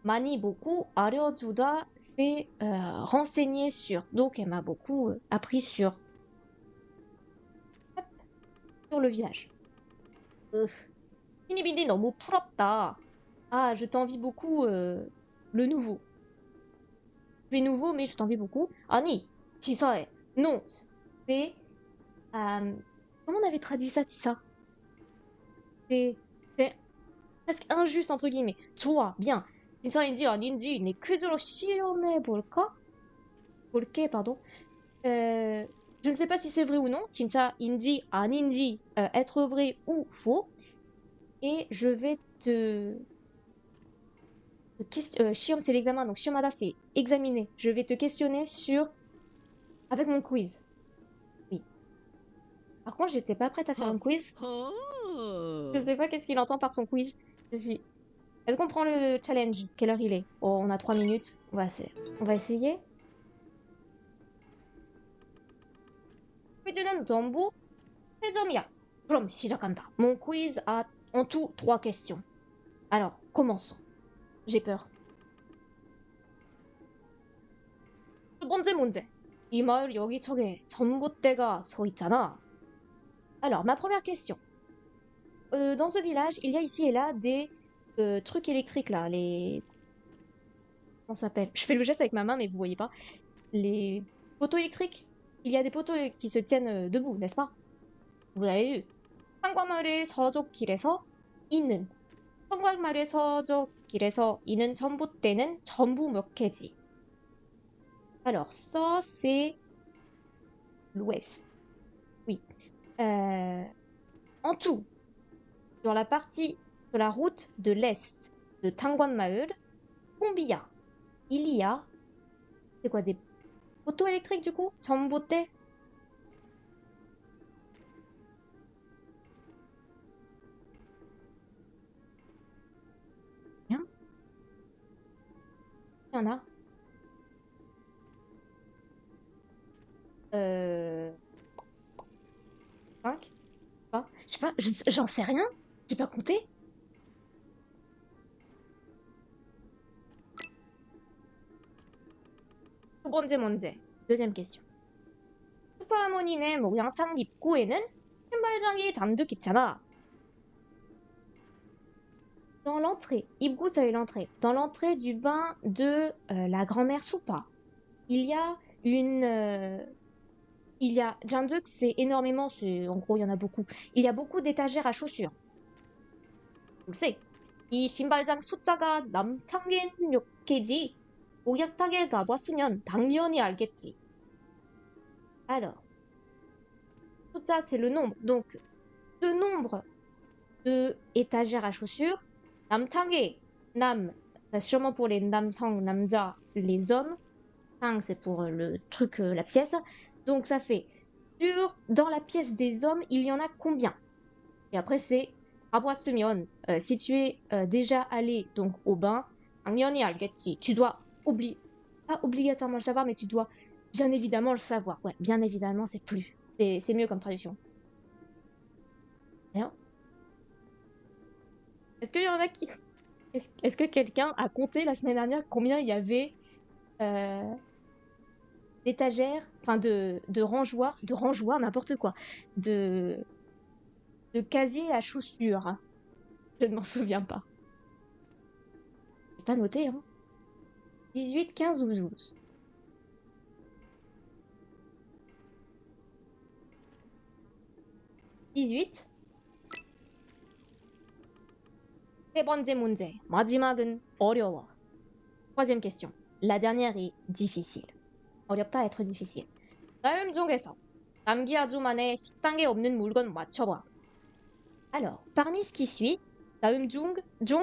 많이, beaucoup. 알려주다, c'est renseigner sur. Donc elle m'a beaucoup appris sur le village. 신입인데 너무 부럽다. Ah, je t'envie beaucoup le nouveau. Tu es nouveau, mais je t'envie beaucoup. 아니, 치사해. Non, c'est... comment on avait traduit ça, Tissa? C'est presque injuste, entre guillemets. 좋아, bien. 진짜인지 아닌지 내 퀴즈로 시험해볼까? 볼게, pardon. Je ne sais pas si c'est vrai ou non. 진짜인지 아닌지, être vrai ou faux. Et je vais 시험, c'est l'examen, donc 시험하다, c'est examiner. Je vais te questionner sur... avec mon quiz. Oui. Par contre, j'étais pas prête à faire un quiz. Je sais pas qu'est-ce qu'il entend par son quiz. Est-ce qu'on prend le challenge? Quelle heure il est? Oh, on a 3 minutes. On va essayer. 퀴즈는 전부 3점이야. 그럼 시작한다. Mon quiz a en tout 3 questions. Alors, commençons. J'ai peur. 첫 번째 문제. 이 마을 여기저기 전봇대가 서 있잖아. Alors, ma première question. Dans ce village, il y a ici et là des trucs électriques, là. Les... Comment ça s'appelle? Je fais le geste avec ma main, mais vous voyez pas. Les poteaux électriques. Il y a des poteaux qui se tiennent debout, n'est-ce pas? Vous l'avez vu. 상관마을의 서쪽 길에서 있는 성곽마을의 서쪽 길에서 있는 전봇대는 전부 몇 개지? Alors, ça, c'est l'ouest. Oui. En tout, sur la partie, sur la route de l'est de Tangwanmaul, combien il y a... C'est quoi, des poteaux électriques, du coup? 전봇대? Bien. Il y en a. 5? Je sais pas, j'en sais rien. J'ai pas compté. 번째 문제. Deuxième question. 슈퍼하모니네 목욕탕 입구에는 신발장이 잔뜩 있잖아. Dans l'entrée, 입구 c'est l'entrée. Dans l'entrée du bain de la grand-mère Soupa, il y a 잔뜩 c'est énormément, en gros il y en a beaucoup. Il y a beaucoup d'étagères à chaussures. Tu le sais. 이 신발장 숫자가 남창긴 몇 개지? 목욕탕에 가봤으면 당연히 알겠지. Alors, 숫자 c'est le nombre. Donc, ce nombre de étagères à chaussures, 남창에, nam, c'est sûrement pour les 남성, 남자, les hommes. Tang, c'est pour le truc, la pièce. Donc ça fait, dans la pièce des hommes, il y en a combien? Et après c'est, 가봤으면, si tu es déjà allé donc au bain, 당연히 알겠지. Tu dois pas obligatoirement le savoir, mais tu dois bien évidemment le savoir. Ouais, bien évidemment, c'est mieux comme traduction. Bien. Est-ce qu'il y en a qui... Est-ce que quelqu'un a compté la semaine dernière combien il y avait d'étagères, enfin de rangeoirs, n'importe quoi, de casiers à chaussures? Je ne m'en souviens pas. J'ai pas noté, hein. 18, 15 ou 12. 세 번째 문제. 마지막은 어려워. Troisième question. La dernière est difficile. 어렵다, être difficile. 다음 중에서 남기 아주만의 식당에 없는 물건 맞춰봐. Alors, parmi ce qui suit, 다음 중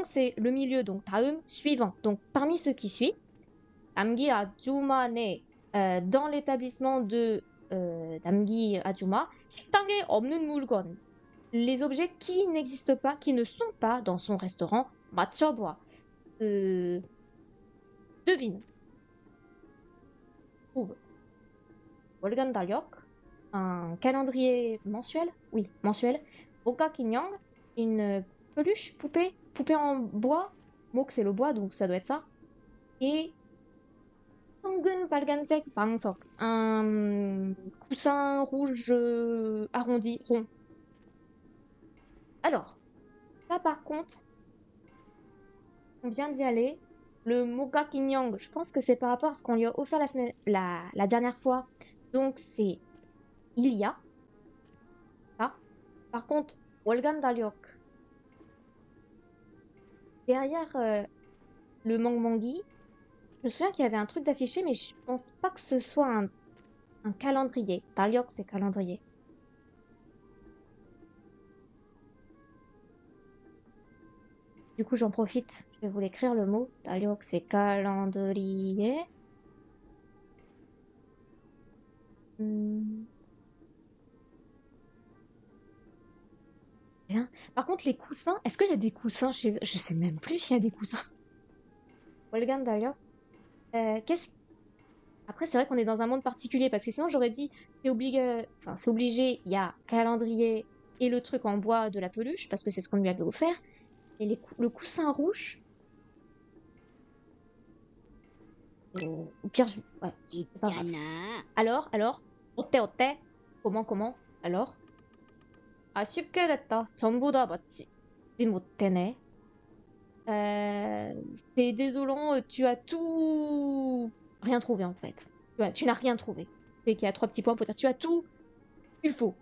c'est le milieu, donc 다음 suivant. Donc parmi ce qui suit, 남기 아주만의 dans l'établissement de 남기 아주마, 식당에 없는 물건. Les objets qui n'existent pas, qui ne sont pas dans son restaurant, 맞춰봐. Devine. Trouve. 월간 달력, un calendrier mensuel, oui, mensuel. 목각 인형, une peluche, poupée en bois. Mok c'est le bois, donc ça doit être ça. Et 텅근 빨간색 방석, un coussin rouge arrondi, rond. Alors, ça par contre, on vient d'y aller. Le Mogak Inyang, je pense que c'est par rapport à ce qu'on lui a offert la dernière fois. Donc c'est il y a. Ça. Par contre, Wolgan Dalyok. Derrière le Mangmangi, je me souviens qu'il y avait un truc d'affiché, mais je pense pas que ce soit un calendrier. Dalyok, c'est calendrier. Du coup, j'en profite. Je vais vous l'écrire le mot. Dalyok, c'est calendrier. Bien. Par contre, les coussins, est-ce qu'il y a des coussins chez eux? Je sais même plus s'il y a des coussins. Wolgan Dalyok. Après, c'est vrai qu'on est dans un monde particulier, parce que sinon j'aurais dit c'est obligé, il y a calendrier et le truc en bois de la peluche, parce que c'est ce qu'on lui avait offert. Et le coussin rouge. Au pire, ouais, c'est pas grave. Alors, 어때? Comment? Alors? 아쉽게 됐다. 전부 다 맞지 못해네. C'est désolant, tu as tout... Rien trouvé en fait. Tu n'as rien trouvé. C'est qu'il y a 3 petits points pour dire tu as tout il faut.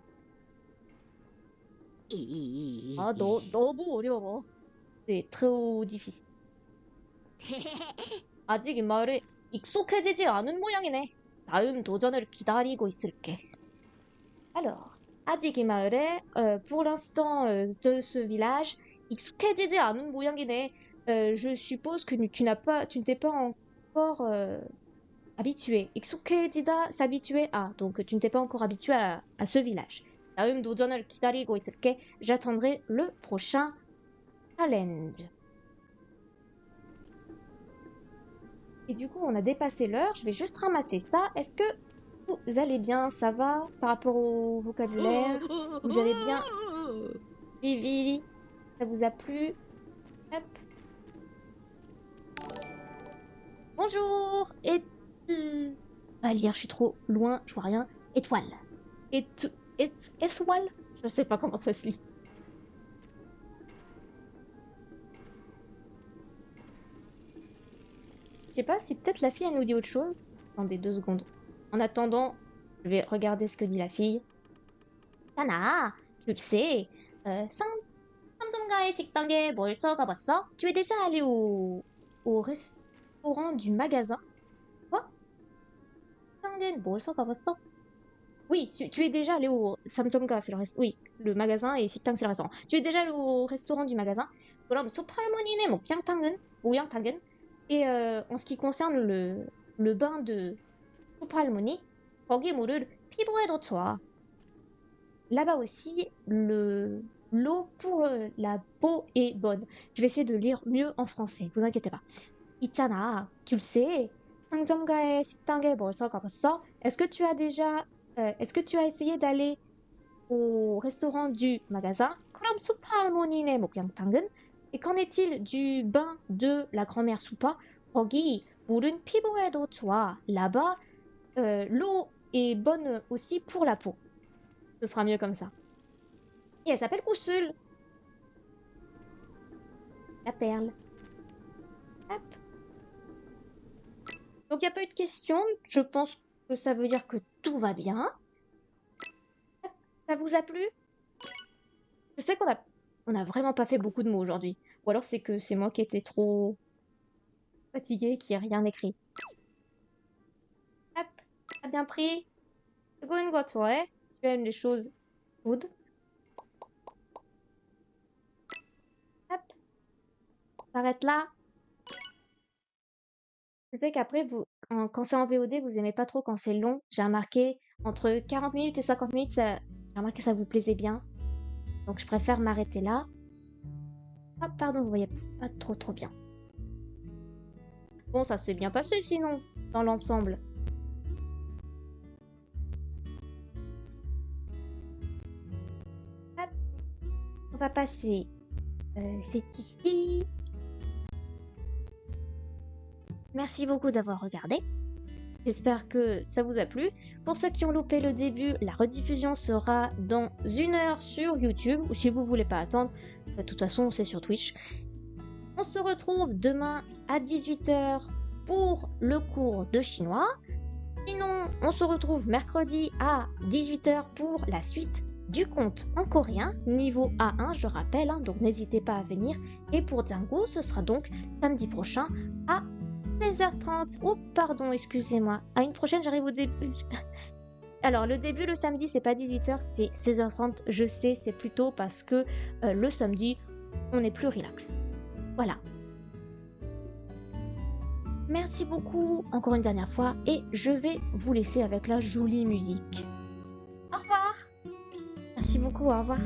아, 너무 어려워. C'est trop difficile. 아직 이 마을에 익숙해지지 않은 모양이네. 다음 도전을 기다리고 있을게. Alors, 아직 이 마을에, pour l'instant de ce village, 익숙해지지 않은 모양이네. Je suppose que tu ne t'es pas encore habitué. 익숙해지다, s'habituer à. Donc tu ne t'es pas encore habitué à ce village. 다음 도전을 기다리고 있을게. J'attendrai le prochain challenge. Et du coup, on a dépassé l'heure. Je vais juste ramasser ça. Est-ce que vous allez bien? Ça va par rapport au vocabulaire? Vous avez bien suivi? Ça vous a plu? Hop. Bonjour! Et pas lire, je suis trop loin, je vois rien. Étoile. Étoile? Je sais pas comment ça se lit. Je sais pas si peut-être la fille elle nous dit autre chose. Attendez 2 secondes. En attendant, je vais regarder ce que dit la fille. Sana, tu le sais, 삼성가의 식당에 벌써 가봤어? Tu es déjà allé au restaurant du magasin? Quoi? 식당에 벌써 가봤어? Oui, tu es déjà allé au Samsung가, c'est le restaurant. Oui, le magasin et 식당 c'est le restaurant. Tu es déjà allé au restaurant du magasin? 그럼 숲할머니네 목양탕은? Et en ce qui concerne le bain de 숲할머니, 거기 물을 피부에도 좋아. Là-bas aussi, l'eau pour la peau est bonne. Je vais essayer de lire mieux en français, vous inquiétez pas. 있잖아, tu le sais, 상점가의 식당에 벌써 가봤어? Est-ce que tu as essayé d'aller au restaurant du magasin? 그럼 수파 할머니네 목욕탕은? Et qu'en est-il du bain de la grand-mère Soupa? 거기 물은 피부에도 좋아. Là-bas, l'eau est bonne aussi pour la peau. Ce sera mieux comme ça. Et elle s'appelle Koussul. La perle. Hop. Donc il n'y a pas eu de question. Je pense que ça veut dire que tout va bien. Ça vous a plu? Je sais qu'on a vraiment pas fait beaucoup de mots aujourd'hui. Ou alors c'est que c'est moi qui étais trop fatiguée, qui n'ai rien écrit. Hop, t'as bien pris. Going got ouais. Tu aimes les choses food. Hop, s'arrête là. Je sais qu'après, quand c'est en VOD, vous aimez pas trop quand c'est long. J'ai remarqué, entre 40 minutes et 50 minutes, j'ai remarqué que ça vous plaisait bien. Donc je préfère m'arrêter là. Ah, pardon, vous voyez pas trop bien. Bon, ça s'est bien passé sinon, dans l'ensemble. Hop. On va passer. C'est ici. Merci beaucoup d'avoir regardé. J'espère que ça vous a plu. Pour ceux qui ont loupé le début, la rediffusion sera dans 1 heure sur YouTube. Ou si vous voulez pas attendre, de toute façon c'est sur Twitch. On se retrouve demain à 18h pour le cours de chinois. Sinon, on se retrouve mercredi à 18h pour la suite du conte en coréen, niveau A1, je rappelle, hein, donc n'hésitez pas à venir. Et pour Django, ce sera donc samedi prochain à 16h30. Oh, pardon, excusez-moi. À une prochaine, j'arrive au début. Alors, le début, le samedi, c'est pas 18h, c'est 16h30. Je sais, c'est plus tôt parce que le samedi, on est plus relax. Voilà. Merci beaucoup, encore une dernière fois, et je vais vous laisser avec la jolie musique. Au revoir. Merci beaucoup, au revoir.